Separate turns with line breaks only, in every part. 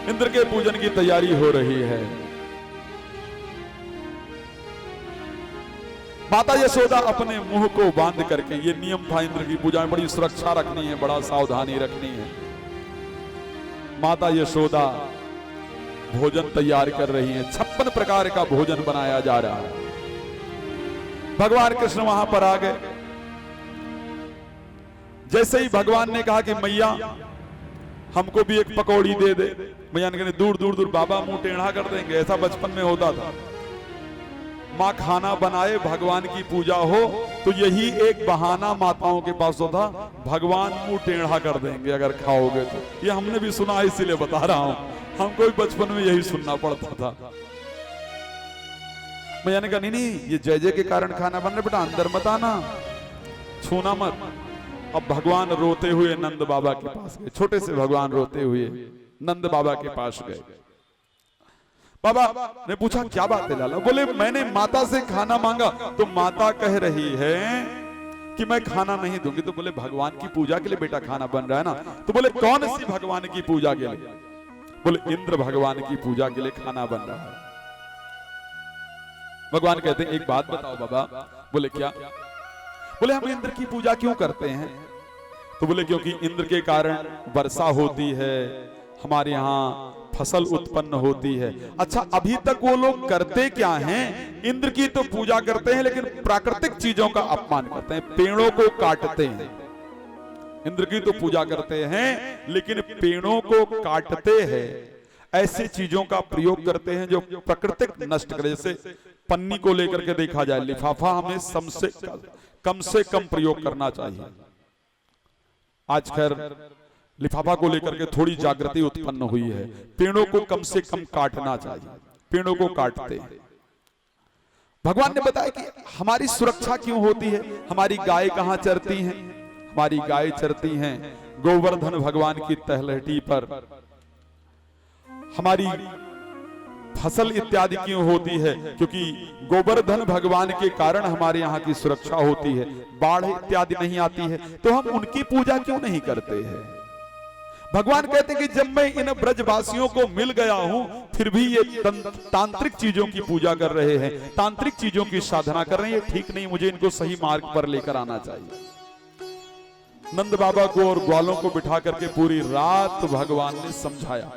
इंद्र के पूजन की तैयारी हो रही है। माता यशोदा अपने मुंह को बांध करके, ये नियम था इंद्र की पूजा में, बड़ी सुरक्षा रखनी है, बड़ा सावधानी रखनी है। माता यशोदा भोजन तैयार कर रही हैं। 56 प्रकार का भोजन बनाया जा रहा है। भगवान कृष्ण वहां पर आ गए। जैसे ही भगवान ने कहा कि मैया हमको भी एक पकौड़ी दे दे, मैया ने कहा दूर दूर दूर बाबा मुंह टेढ़ा कर देंगे। ऐसा बचपन में होता था। माँ खाना बनाए, भगवान की पूजा हो, तो यही एक बहाना माताओं के पास होता, भगवान मुंह टेढ़ा कर देंगे अगर खाओगे तो। ये हमने भी सुना, इसीलिए बता रहा हूं, हमको भी बचपन में यही सुनना पड़ता था। मैया ने कहा नहीं नहीं, ये जय जय के कारण खाना बन रहा, बेटा अंदर मत आना, छूना मत। अब भगवान रोते हुए नंद बाबा के पास गए। छोटे से भगवान रोते हुए नंद बाबा के पास गए। बाबा ने पूछा क्या बात है लाला? बोले मैंने माता से खाना मांगा तो माता कह रही है कि मैं खाना नहीं दूंगी। तो बोले भगवान की पूजा के लिए बेटा खाना बन रहा है ना। तो बोले कौन सी भगवान की पूजा के लिए? बोले इंद्र भगवान की पूजा के लिए खाना बन रहा है। भगवान कहते हैं एक बात बताओ बाबा। बोले क्या? बोले हम इंद्र की पूजा क्यों करते हैं? तो बोले क्योंकि इंद्र के कारण वर्षा होती है, हमारे यहाँ फसल उत्पन्न होती है। अच्छा, अभी तक वो लोग करते क्या हैं? इंद्र की तो पूजा करते हैं लेकिन प्राकृतिक चीजों का अपमान करते हैं, पेड़ों को काटते हैं। इंद्र की तो पूजा करते हैं लेकिन पेड़ों को काटते हैं, ऐसी चीजों का प्रयोग करते हैं जो प्राकृतिक नष्ट करे। जैसे पन्नी को लेकर के देखा जाए, लिफाफा हमें कम से कम प्रयोग करना चाहिए। आज खैर लिफाफा को लेकर के थोड़ी जागृति उत्पन्न हुई है। पेड़ों को कम से कम काटना चाहिए, पेड़ों को काटते हैं। भगवान ने बताया कि हमारी सुरक्षा क्यों होती है। हमारी गाय कहां चरती हैं? हमारी गाय चरती हैं गोवर्धन भगवान की तलहटी पर। हमारी फसल इत्यादि क्यों होती है? क्योंकि गोवर्धन भगवान के कारण हमारे यहाँ की सुरक्षा होती है, बाढ़ इत्यादि नहीं आती है। तो हम उनकी पूजा क्यों नहीं करते हैं? भगवान कहते हैं कि जब मैं इन ब्रजवासियों को मिल गया हूं, फिर भी ये तांत्रिक चीजों की पूजा कर रहे हैं, तांत्रिक चीजों की साधना कर रहे हैं, ये ठीक नहीं, मुझे इनको सही मार्ग पर लेकर आना चाहिए। नंद बाबा को और ग्वालों को बिठा करके पूरी रात भगवान ने समझाया।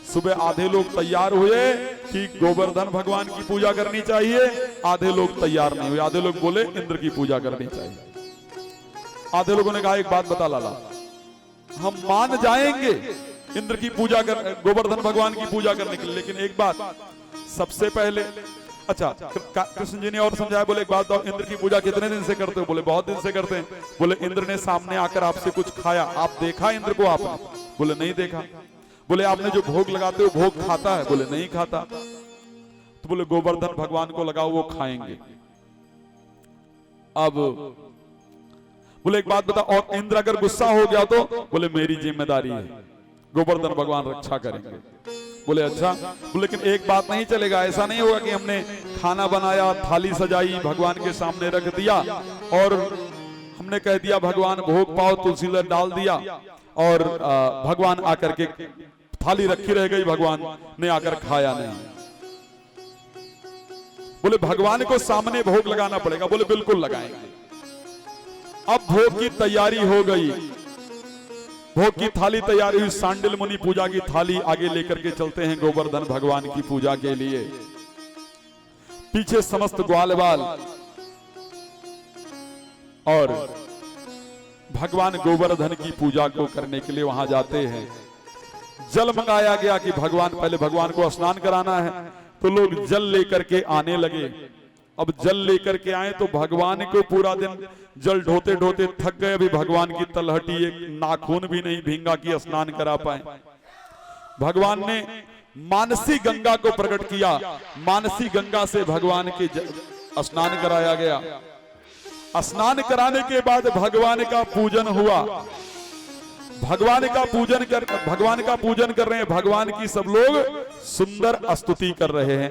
सुबह आधे लोग तैयार हुए कि गोवर्धन भगवान की पूजा करनी चाहिए, आधे लोग तैयार नहीं हुए। आधे लोग बोले इंद्र की पूजा करनी चाहिए। आधे लोगों ने कहा एक बात बता लाला, हम मान जाएंगे इंद्र की पूजा कर, गोवर्धन भगवान की पूजा करने के लिए, लेकिन एक बात सबसे पहले। अच्छा, कृष्ण जी ने और समझाया। बोले एक बात, इंद्र की पूजा कितने दिन से करते हो? बोले बहुत दिन से करते हैं। बोले इंद्र ने सामने आकर आपसे कुछ खाया, आप देखा इंद्र को आपने? बोले नहीं देखा। बोले आपने जो भोग लगाते हो भोग खाता है? बोले नहीं खाता। तो बोले गोवर्धन भगवान को लगाओ, वो खाएंगे। अब बोले एक बात बता, और इंद्र अगर गुस्सा हो गया तो? बोले मेरी जिम्मेदारी है, गोवर्धन भगवान रक्षा करेंगे। बोले अच्छा। बोले लेकिन एक बात नहीं चलेगा, ऐसा नहीं होगा कि हमने खाना बनाया, थाली सजाई, भगवान के सामने रख दिया और हमने कह दिया भगवान भोग पाओ, तुलसी डाल दिया और भगवान आकर के थाली रखी रह गई, भगवान ने आकर खाया नहीं। बोले भगवान को सामने भोग लगाना पड़ेगा। बोले बिल्कुल लगाएंगे। अब भोग की तैयारी हो गई, भोग की थाली तैयार हुई। सांडिल मुनि पूजा की थाली आगे लेकर के चलते हैं गोवर्धन भगवान की पूजा के लिए। पीछे समस्त ग्वाल बाल और भगवान गोवर्धन की पूजा को करने के लिए वहां जाते हैं। जल मंगाया गया कि भगवान, पहले भगवान को स्नान कराना है, तो लोग जल लेकर के आने लगे। अब जल लेकर के आए तो भगवान को पूरा दिन जल ढोते ढोते थक गए। अभी भगवान की तलहटी एक नाखून भी नहीं भींगा कि स्नान करा पाए। भगवान ने मानसी गंगा को प्रकट किया। मानसी गंगा से भगवान के स्नान कराया गया। स्नान कराने के बाद भगवान का पूजन हुआ। भगवान का पूजन कर रहे हैं। भगवान की सब लोग सुंदर स्तुति कर रहे हैं।